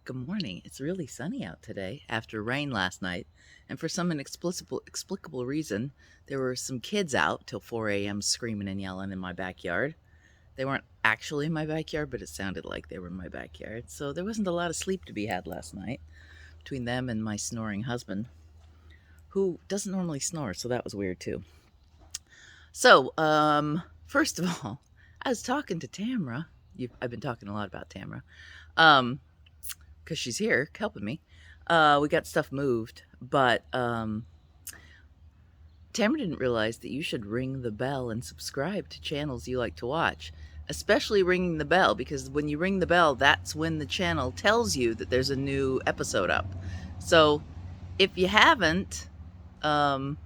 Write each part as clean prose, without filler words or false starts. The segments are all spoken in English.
Good morning. It's really sunny out today after rain last night, and for some inexplicable reason, there were some kids out till 4 a.m. screaming and yelling in my backyard. They weren't actually in my backyard, but it sounded like they were in my backyard. So there wasn't a lot of sleep to be had last night between them and my snoring husband, who doesn't normally snore, so that was weird too. So, first of all, I was talking to Tamara. I've been talking a lot about Tamara. Um, because she's here helping me. We got stuff moved, but Tamara didn't realize that you should ring the bell and subscribe to channels you like to watch, especially ringing the bell, because when you ring the bell, that's when the channel tells you that there's a new episode up. So if you haven't, done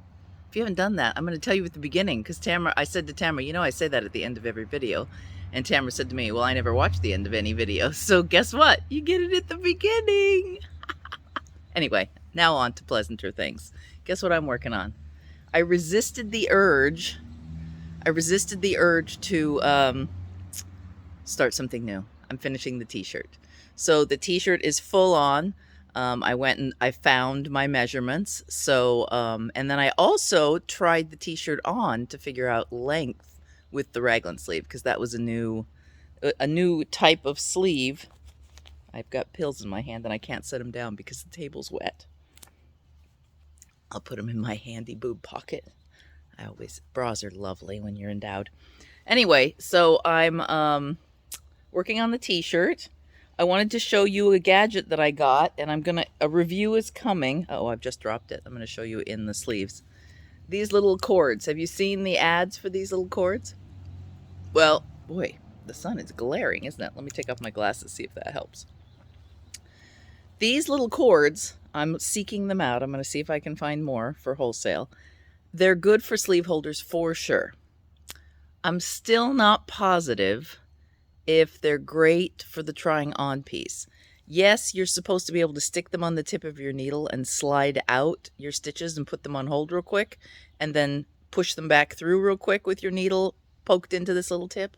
that, I'm going to tell you at the beginning, because I said to Tamara, I say that at the end of every video. And Tamara said to me, well, I never watch the end of any video. So guess what? You get it at the beginning. Anyway, now on to pleasanter things. Guess what I'm working on? I resisted the urge. To start something new. I'm finishing the t-shirt. So the t-shirt is full on. I went and I found my measurements. So, and then I also tried the t-shirt on to figure out length with the raglan sleeve, because that was a new type of sleeve. I've got pills in my hand and I can't set them down because the table's wet. I'll put them in my handy boob pocket. Bras are lovely when you're endowed. Anyway, so I'm working on the t-shirt. I wanted to show you a gadget that I got, and a review is coming. Oh, I've just dropped it. I'm gonna show you in the sleeves. These little cords. Have you seen the ads for these little cords? Well, boy, the sun is glaring, isn't it? Let me take off my glasses, see if that helps. These little cords, I'm seeking them out. I'm going to see if I can find more for wholesale. They're good for sleeve holders for sure. I'm still not positive if they're great for the trying on piece. Yes, you're supposed to be able to stick them on the tip of your needle and slide out your stitches and put them on hold real quick, and then push them back through real quick with your needle poked into this little tip.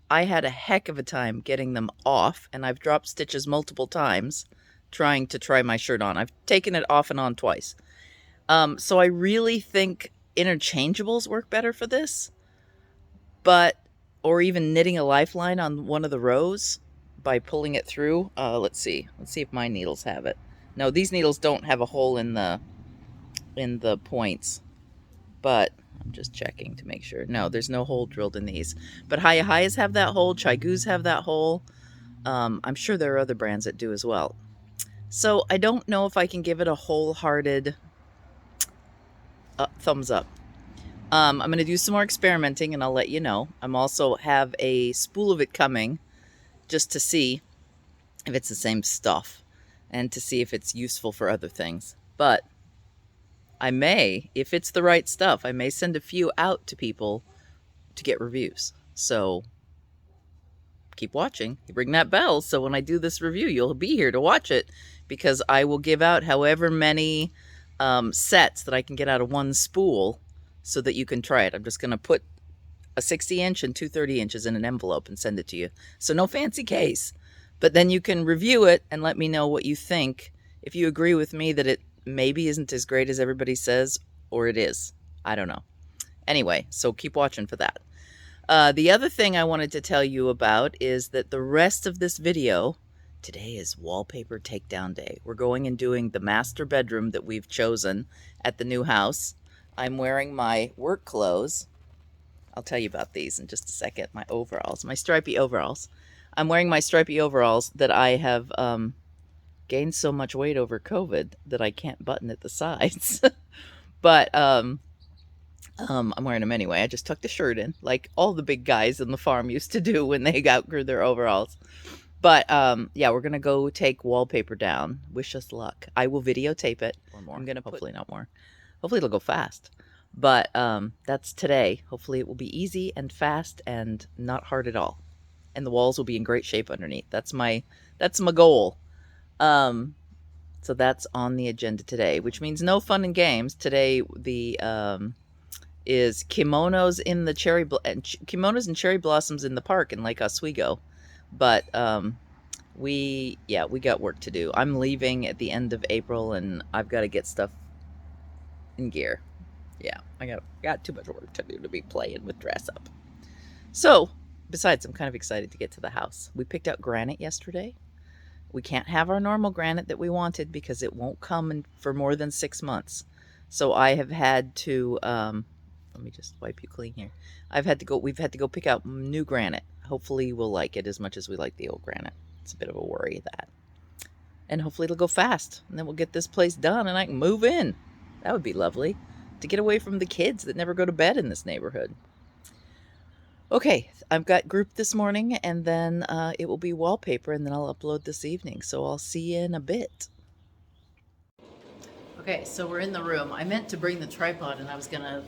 I had a heck of a time getting them off, and I've dropped stitches multiple times trying to try my shirt on. I've taken it off and on twice. So I really think interchangeables work better for this, or even knitting a lifeline on one of the rows by pulling it through. Let's see if my needles have it. No, these needles don't have a hole in the points, but I'm just checking to make sure. No, there's no hole drilled in these. But Hayas have that hole. Chaigus have that hole. I'm sure there are other brands that do as well. So I don't know if I can give it a wholehearted thumbs up. I'm going to do some more experimenting, and I'll let you know. I'm also have a spool of it coming just to see if it's the same stuff and to see if it's useful for other things. But I may, if it's the right stuff, I may send a few out to people to get reviews. So keep watching. You ring that bell, so when I do this review, you'll be here to watch it, because I will give out however many sets that I can get out of one spool so that you can try it. I'm just going to put a 60-inch and two 30-inches in an envelope and send it to you. So no fancy case. But then you can review it and let me know what you think. If you agree with me that it maybe isn't as great as everybody says, or it is. I don't know. Anyway, so keep watching for that. The other thing I wanted to tell you about is that the rest of this video, today is wallpaper takedown day. We're going and doing the master bedroom that we've chosen at the new house. I'm wearing my work clothes. I'll tell you about these in just a second. My overalls, my stripy overalls. I'm wearing my stripy overalls that I have gained so much weight over COVID that I can't button at the sides. But I'm wearing them anyway. I just tucked the shirt in, like all the big guys in the farm used to do when they outgrew their overalls. But yeah, we're gonna go take wallpaper down. Wish us luck. I will videotape it. Or more. I'm gonna hopefully not more. Hopefully it'll go fast. But that's today. Hopefully it will be easy and fast and not hard at all. And the walls will be in great shape underneath. That's my goal. So that's on the agenda today, which means no fun and games. Today is kimonos and cherry blossoms in the park in Lake Oswego. But we got work to do. I'm leaving at the end of April, and I've got to get stuff in gear. Yeah, I got too much work to do to be playing with dress up. So, besides, I'm kind of excited to get to the house. We picked out granite yesterday. We can't have our normal granite that we wanted because it won't come for more than 6 months. So I have had to, let me just wipe you clean here. We've had to go pick out new granite. Hopefully we'll like it as much as we like the old granite. It's a bit of a worry, that. And hopefully it'll go fast. And then we'll get this place done and I can move in. That would be lovely. To get away from the kids that never go to bed in this neighborhood. Okay, I've got group this morning, and then it will be wallpaper, and then I'll upload this evening. So I'll see you in a bit. Okay, so we're in the room. I meant to bring the tripod, and I was gonna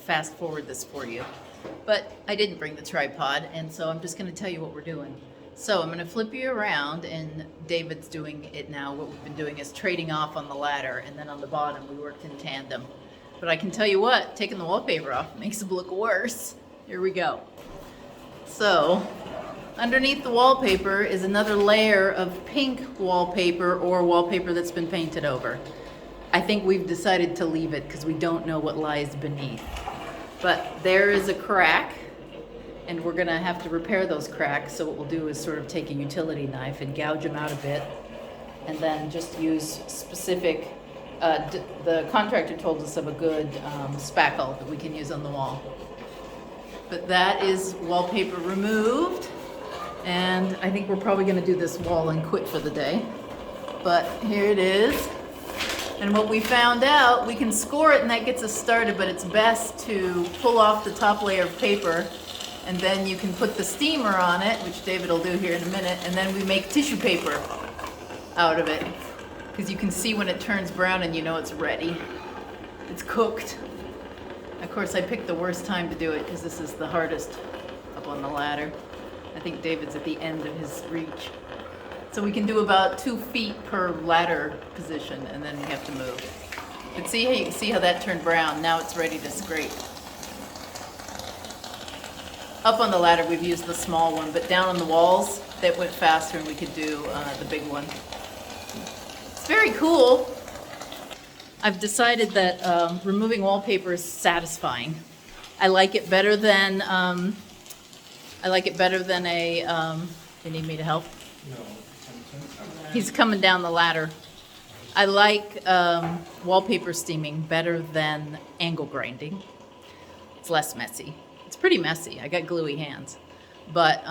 fast forward this for you, but I didn't bring the tripod, and so I'm just gonna tell you what we're doing. So I'm gonna flip you around, and David's doing it now. What we've been doing is trading off on the ladder, and then on the bottom we worked in tandem. But I can tell you what, taking the wallpaper off makes it look worse. Here we go. So, underneath the wallpaper is another layer of pink wallpaper or wallpaper that's been painted over. I think we've decided to leave it because we don't know what lies beneath. But there is a crack, and we're gonna have to repair those cracks. So what we'll do is sort of take a utility knife and gouge them out a bit, and then just use specific, the contractor told us of a good spackle that we can use on the wall. But that is wallpaper removed, and I think we're probably going to do this wall and quit for the day. But here it is, and what we found out, we can score it and that gets us started, but it's best to pull off the top layer of paper, and then you can put the steamer on it, which David will do here in a minute, and then we make tissue paper out of it, because you can see when it turns brown and you know it's ready. It's cooked. Of course, I picked the worst time to do it because this is the hardest up on the ladder. I think David's at the end of his reach. So we can do about 2 feet per ladder position, and then we have to move. But see how you can see how that turned brown? Now it's ready to scrape. Up on the ladder, we've used the small one, but down on the walls, that went faster and we could do the big one. It's very cool. I've decided that removing wallpaper is satisfying. I like it better than a. You need me to help? No. He's coming down the ladder. I like wallpaper steaming better than angle grinding. It's less messy. It's pretty messy. I got gluey hands, but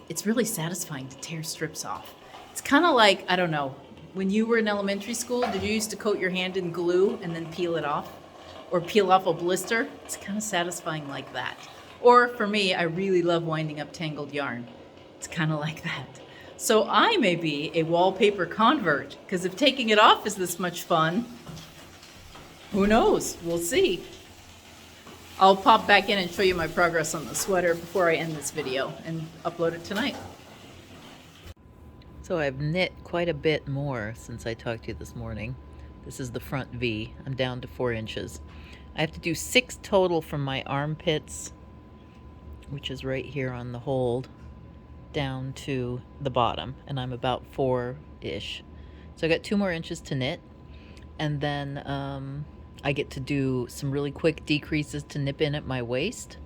it's really satisfying to tear strips off. It's kind of like, I don't know. When you were in elementary school, did you used to coat your hand in glue and then peel it off? Or peel off a blister? It's kind of satisfying like that. Or for me, I really love winding up tangled yarn. It's kind of like that. So I may be a wallpaper convert, because if taking it off is this much fun, who knows? We'll see. I'll pop back in and show you my progress on the sweater before I end this video and upload it tonight. So I've knit quite a bit more since I talked to you this morning. This is the front V. I'm down to 4 inches. I have to do 6 total from my armpits, which is right here on the hold, down to the bottom, and I'm about 4-ish. So I got 2 more inches to knit, and then I get to do some really quick decreases to nip in at my waist.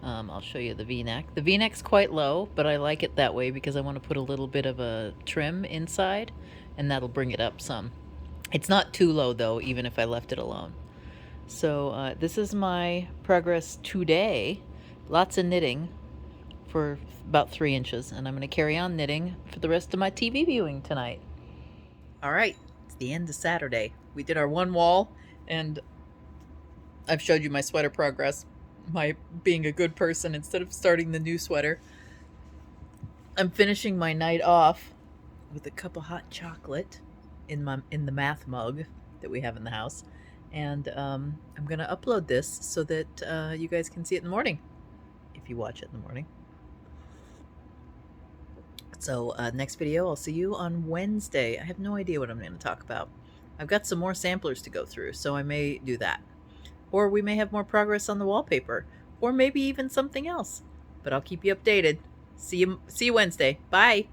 I'll show you the V-neck. The V-neck's quite low, but I like it that way because I want to put a little bit of a trim inside, and that'll bring it up some. It's not too low though, even if I left it alone. So this is my progress today. Lots of knitting for about 3 inches, and I'm going to carry on knitting for the rest of my TV viewing tonight. All right, it's the end of Saturday. We did our one wall, and I've showed you my sweater progress. My being a good person instead of starting the new sweater. I'm finishing my night off with a cup of hot chocolate in the math mug that we have in the house, and I'm gonna upload this so that you guys can see it in the morning if you watch it in the morning. So next video, I'll see you on Wednesday. I have no idea what I'm going to talk about. I've got some more samplers to go through, so I may do that. Or we may have more progress on the wallpaper, or maybe even something else. But I'll keep you updated. See you Wednesday. Bye.